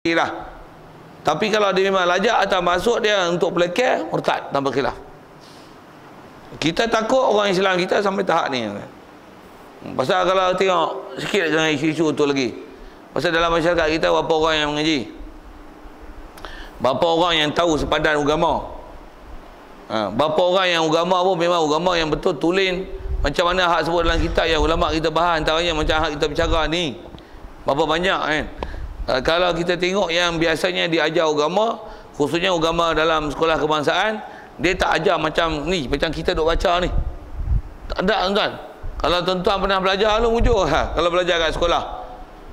lah. Tapi kalau dia memang lajak atau masuk dia untuk pelekeh, murtad tanpa khilaf. Kita takut orang Islam kita sampai tahap ni. Pasal kalau tengok sikit dengan isu-isu tu lagi. Pasal dalam masyarakat kita berapa orang yang mengaji? Berapa orang yang tahu sepadan agama? Berapa orang yang agama pun memang agama yang betul tulen macam mana hak sebut dalam kitab yang ulama kita bahas, antaranya macam hak kita bicara ni. Berapa banyak kan? Kalau kita tengok yang biasanya diajar agama, khususnya agama dalam sekolah kebangsaan, dia tak ajar macam ni, macam kita duk baca ni. Tak ada tuan. Kalau tuan-tuan pernah belajar lu mujur kalau belajar kat sekolah.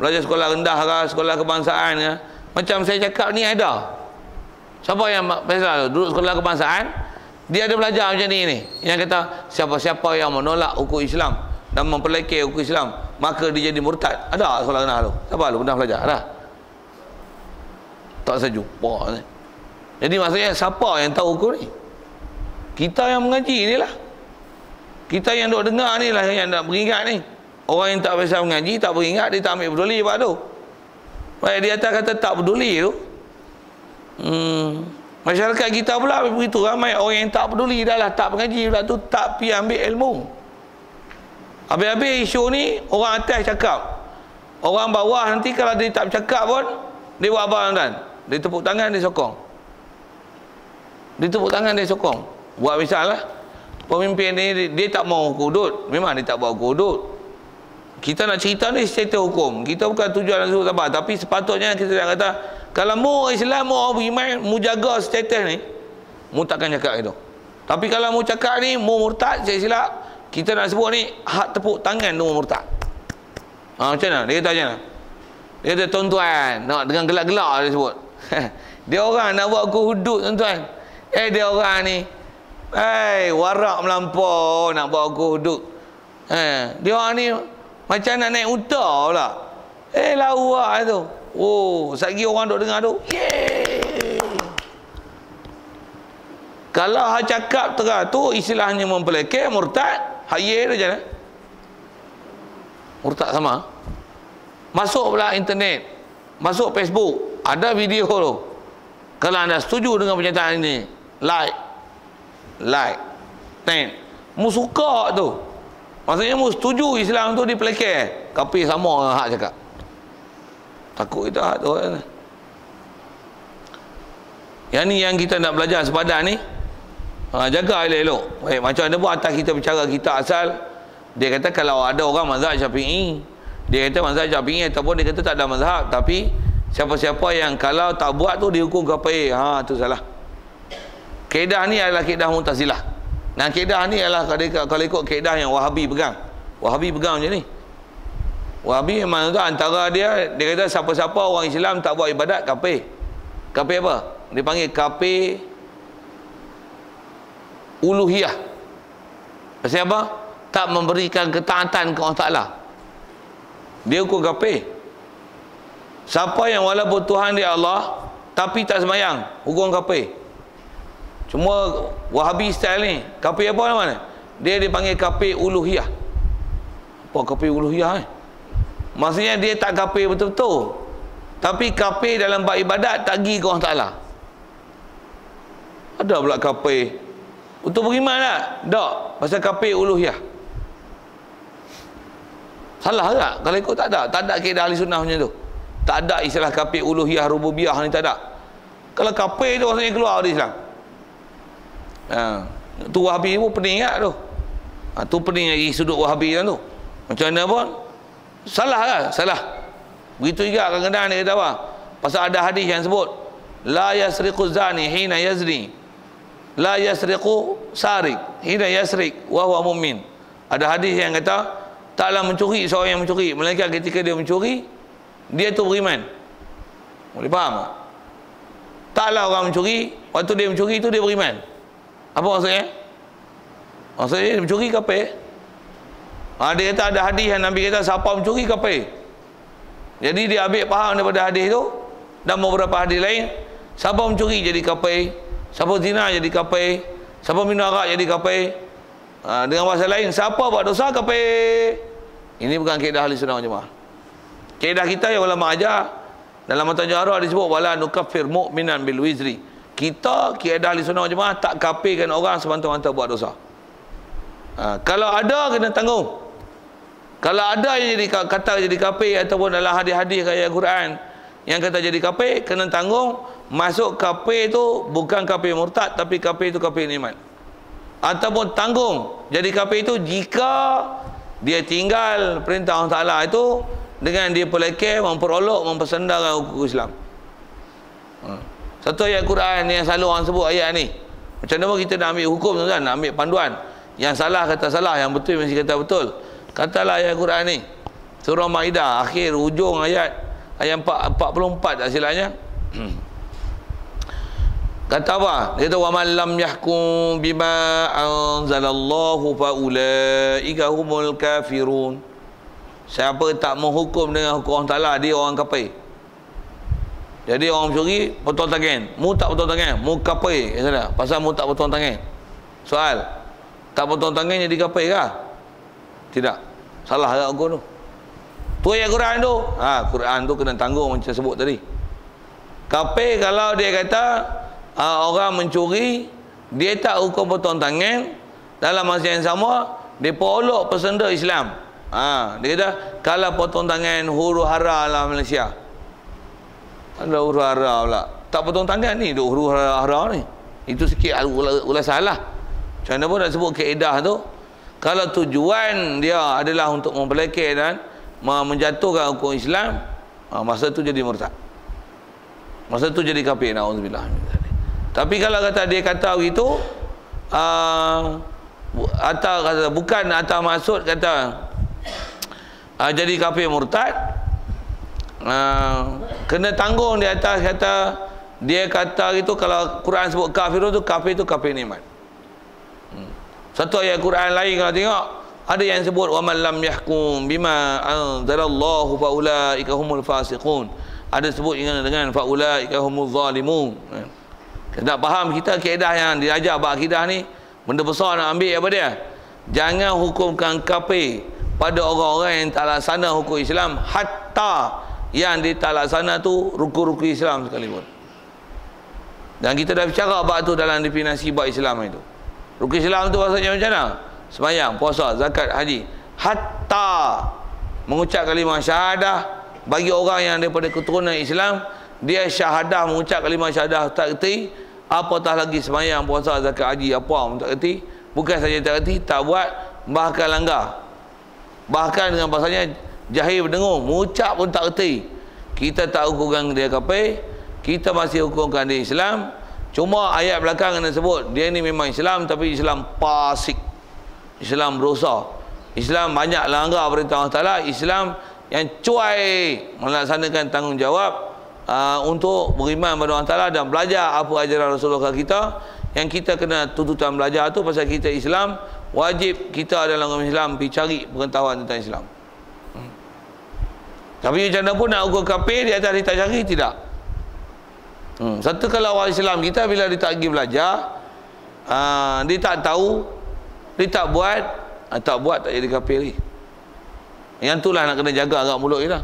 Belajar sekolah rendah ke, sekolah kebangsaan ke, macam saya cakap ni ada. Siapa yang biasa duduk sekolah kebangsaan, dia ada belajar macam ni. Yang kata siapa-siapa yang menolak hukum Islam dan mempelekeh hukum Islam, maka dia jadi murtad. Ada sekolah rendah tu? Siapa lu pernah belajar? Ada? Tak saya jumpa ni. Jadi maksudnya siapa yang tahu hukum ni? Kita yang mengaji ni lah. Kita yang duk dengar ni lah yang nak beringat ni. Orang yang tak biasa mengaji, tak beringat, dia tak ambil peduli sebab tu. Baik, di atas kata tak peduli tu. Masyarakat kita pula begitu, ramai orang yang tak peduli dah lah, tak mengaji pula tu, tak pergi ambil ilmu. Habis-habis isu ni, orang atas cakap. Orang bawah nanti kalau dia tak bercakap pun, dia buat apa tuan? Dia tepuk tangan, dia sokong. Dia tepuk tangan, dia sokong. Buat misal lah, pemimpin ni dia tak mau hukum hudud. Memang dia tak buat hukum hudud. Kita nak cerita ni secara hukum. Kita bukan tujuan nak sebut apa, tapi sepatutnya kita nak kata, kalau mu Islam, mu orang beriman, mu jaga status ni, mu takkan cakap itu. Tapi kalau mu cakap ni, mu murtad, saya silap, kita nak sebut ni, hak tepuk tangan tu mu murtad. Macam mana? Dia kata macam mana? Dia kata, tuan-tuan, nak dengan gelak-gelak dia sebut. Dia orang nak buat hukum hudud, tuan-tuan. Dia orang ni, warak melampau nak buat hukum hudud. Dia orang ni, macam nak naik unta pula. Lawak tu. Oh, satgi orang duk dengar tu. Kalau hak cakap terang tu istilahnya mempelekeh, murtad, hayye tu je lah. Murtad sama. Masuk pula internet, masuk Facebook, ada video tu. Kalau anda setuju dengan pernyataan ini, like, mu suka tu. Maksudnya mu setuju Islam tu dipelekeh, tapi sama dengan hak cakap. Takut kita hak tu. Yang ni yang kita nak belajar sepadan ni, jaga elok-elok. Baik, macam mana pun atas kita bicara kita asal, dia kata kalau ada orang mazhab Syafi'i, dia kata mazhab Syafi'i ataupun dia kata tak ada mazhab, tapi siapa-siapa yang kalau tak buat tu dihukum kafir. Tu salah. Kaedah ni adalah kaedah Mu'tazilah. Dan kaedah ni adalah kalau ikut kaedah yang Wahabi pegang. Wahabi pegang macam ni. Wahabi memang tu antara dia kata siapa-siapa orang Islam tak buat ibadat kafir. Kafir apa? Dia panggil kafir uluhiyah. Pasal apa? Tak memberikan ketaatan ke Allah Ta'ala. Dia hukum kafir. Siapa yang walaupun Tuhan dia Allah tapi tak sembahyang, hukum kafir. Cuma Wahabi style ni, kafir apa nama? Dia dipanggil kafir uluhiyah. Apa kafir uluhiyah? Maksudnya dia tak kafir betul-betul, tapi kafir dalam bab ibadat tak pergi ke Allah Ta'ala. Ada pula kafir untuk beriman tak? Tak. Pasal kafir uluhiyah. Salah tak? Kalau ikut tak ada. Tak ada kaedah ahli sunnah macam tu. Tak ada istilah kafir uluhiyah rububiyah ni, tak ada. Kalau kafir tu maksudnya keluar dari Islam. Tu Wahabi pun pening tak tu. Tu pening lagi sudut Wahabi kan tu. Macam mana pun salah kan? Salah. Begitu juga kadang-kadang dia kata apa? Pasal ada hadis yang sebut la yasriqu zani hina yazni, la yasriqu sarik hina yasrik wa huwa mu'min. Ada hadis yang kata taklah mencuri seorang yang mencuri, melainkan ketika dia mencuri dia tu beriman. Boleh faham tak? Taklah orang mencuri, waktu dia mencuri tu dia beriman. Apa maksudnya? Maksudnya dia mencuri kafir. Dia kata ada hadis yang Nabi kata siapa mencuri kafir. Jadi dia ambil faham daripada hadis tu dan beberapa hadis lain, siapa mencuri jadi kafir, siapa zina jadi kafir, siapa minum arak jadi kafir. Dengan bahasa lain, siapa buat dosa kafir. Ini bukan kaedah ahli sunnah wal jamaah. Kaedah kita yang ulama ajar, Dalam matan Jawharah disebut wala nukaffir mu'minan bil wizri. Kita kaedah ahli sunnah jemaah tak kafirkan orang semata-mata buat dosa. Kalau ada kena tanggung. Kalau ada yang jadi kata jadi kafir ataupun dalam hadis-hadis ayat Quran yang kata jadi kafir, kena tanggung. Masuk kafir tu bukan kafir murtad, tapi kafir tu kafir iman. Ataupun tanggung jadi kafir itu jika dia tinggal perintah Allah Ta'ala itu dengan dia pelekeh, memperolok, mempersendarkan hukum Islam. Satu ayat Quran yang selalu orang sebut ayat ni. Macam mana kita nak ambil hukum tuan-tuan, nak ambil panduan. Yang salah kata salah, yang betul mesti kata betul. Katalah ayat Quran ni. Surah Maidah akhir hujung ayat 44 tak silapnya. Kata apa? Dia kata wa man lam yahkum bima anzalallahu fa ulaika humul kafirun. Siapa tak menghukum dengan hukum Allah Taala, dia orang kafir. Jadi orang mencuri potong tangan, mu tak potong tangan, mu kafir. Ya salah. Pasal mu tak potong tangan. Soal. Tak potong tangan jadi kafir ke? Tidak. Salah agak hukum tu. Tu ayat Quran tu. Quran tu kena tanggung macam sebut tadi. Kafir kalau dia kata orang mencuri, dia tak hukum potong tangan, dalam masa yang sama dia polok pesenda Islam. Dia kata kalau potong tangan huru hara lah Malaysia. Ada huru hara pula. Tak potong tangan ni, duk huru hara ni. Itu sikit ulas salah. Macam mana pun nak sebut kaedah tu. Kalau tujuan dia adalah untuk mempelekeh dan menjatuhkan hukum Islam, masa tu jadi murtad. Masa tu jadi kafir, naudzubillah. Tapi kalau kata dia kata begitu, atau kata bukan atas maksud kata jadi kafir murtad, kena tanggung di atas kata dia kata itu. Kalau Quran sebut kafir tu kafir iman. Satu ayat Quran lain kalau tengok ada yang sebut wa man lam yahkum bima anzalallahu fa ulaika humul fasiqun. Ada sebut dengan fa ulaika humuz zalimun. Kita faham kita kaedah yang diajar bab akidah ni benda besar nak ambil apa dia? Jangan hukumkan kafir pada orang-orang yang tak laksana hukum Islam, hatta yang dia tak laksana tu rukun-rukun Islam sekalipun. Dan kita dah bicara bab tu dalam definisi bab Islam itu. Rukun Islam tu maksudnya macam mana? Sembahyang, puasa, zakat, haji. Hatta mengucap kalimah syahadah bagi orang yang daripada keturunan Islam, dia syahadah mengucap kalimah syahadah tak erti, apatah lagi sembahyang, puasa, zakat, haji apa pun tak erti. Bukan saja tak erti, tak buat, bahkan langgar. Bahkan dengan bahasanya jahil berdengung, mengucap pun tak erti. Kita tak hukumkan dia kafir, kita masih hukumkan dia Islam. Cuma ayat belakang yang sebut dia ni memang Islam, tapi Islam fasik, Islam berdosa, Islam banyak langgar perintah Allah Ta'ala, Islam yang cuai melaksanakan tanggungjawab untuk beriman kepada Allah Ta'ala dan belajar apa ajaran Rasulullah kita. Yang kita kena tuntutan belajar tu pasal kita Islam, wajib kita dalam agama Islam pergi cari pengetahuan tentang Islam. Tapi macam mana pun nak hukum kafir di atas kita cari, tidak. Satu kalau orang Islam kita bila dia tak pergi belajar, dia tak tahu, dia tak buat, tak jadi kafir lagi. Yang itulah nak kena jaga agak mulut kita.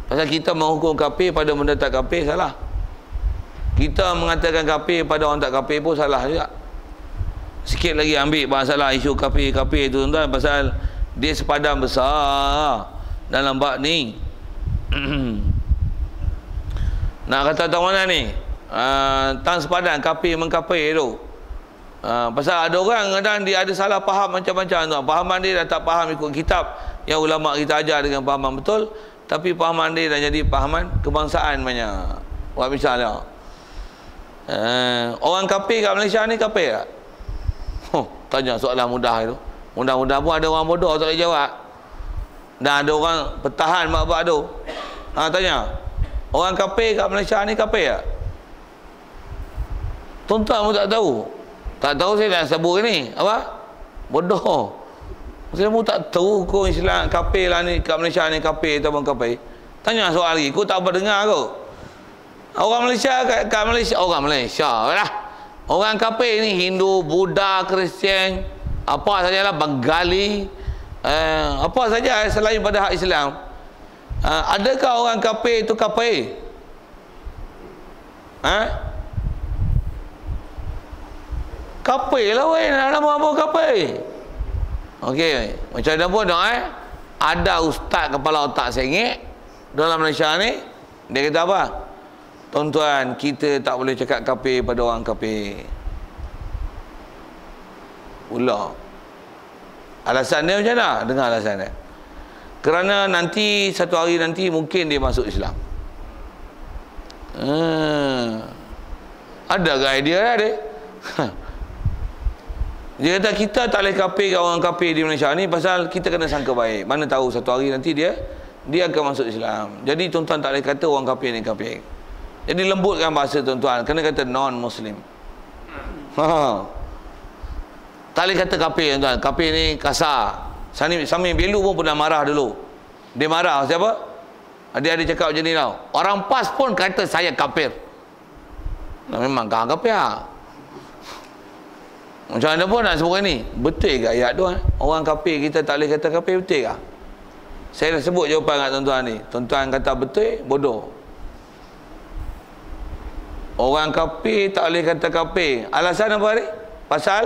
Pasal kita menghukum kafir pada benda tak kafir, salah. Kita mengatakan kafir pada orang tak kafir pun salah juga. Sikit lagi ambil masalah isu kafir-kafir tu tuan-tuan, pasal dia sepadan besar dalam bab ni. Nak kata tahu mana ni? Tang sepadan kafir mengkafir tu. Pasal ada orang kadang dia ada salah faham macam-macam tu. Fahaman dia dah tak faham ikut kitab yang ulama kita ajar dengan fahaman betul, tapi fahaman dia dah jadi fahaman kebangsaan banyak. Buat misalnya orang kafir kat Malaysia ni kafir tak? Tanya soalan mudah itu. Mudah-mudah pun ada orang bodoh tak boleh jawab. Dan ada orang pertahan bab-bab tu. Tanya, orang kafir kat Malaysia ni kafir tak? Tuan-tuan pun tak tahu. Tak tahu saya dah sebut ni. Apa? Bodoh. Saya pun tak tahu hukum Islam kafir lah ni kat Malaysia ni kafir ataupun kafir. Tanya soal lagi, kau tak apa dengar kau. Orang Malaysia kat Malaysia, orang Malaysia lah. Orang kafir ni Hindu, Buddha, Kristian, apa sajalah, Bengali, apa saja selain pada hak Islam. Adakah orang kafir itu kafir? Ha? Kafir lah weh, nak nama apa kafir? Okey, macam mana pun ada ustaz kepala otak sengit dalam Malaysia ni, dia kata apa? Tuan-tuan, kita tak boleh cakap kafir pada orang kafir. Pula alasan dia macam mana? Dengar alasan dia. Kerana nanti satu hari nanti mungkin dia masuk Islam. Ada ke idea lah dia? Dia kata kita tak boleh kafir orang kafir di Malaysia ni pasal kita kena sangka baik. Mana tahu satu hari nanti dia akan masuk Islam. Jadi tuan-tuan tak boleh kata orang kafir ni kafir. Jadi lembutkan bahasa tuan-tuan, kena kata non-Muslim. Tak boleh kata kafir tuan. Kafir ni kasar. Sami Belu pun pernah marah dulu. Dia marah siapa? Dia ada cakap macam ni tau. Orang PAS pun kata saya kafir. Nah, memang kafir lah. Macam mana pun nak sebut ni? Betul ke ayat tu? Orang kafir kita tak boleh kata kafir, betul ke? Saya dah sebut jawapan kat tuan-tuan ni. Tuan-tuan kata betul, bodoh. Orang kafir tak boleh kata kafir. Alasan apa ni? Pasal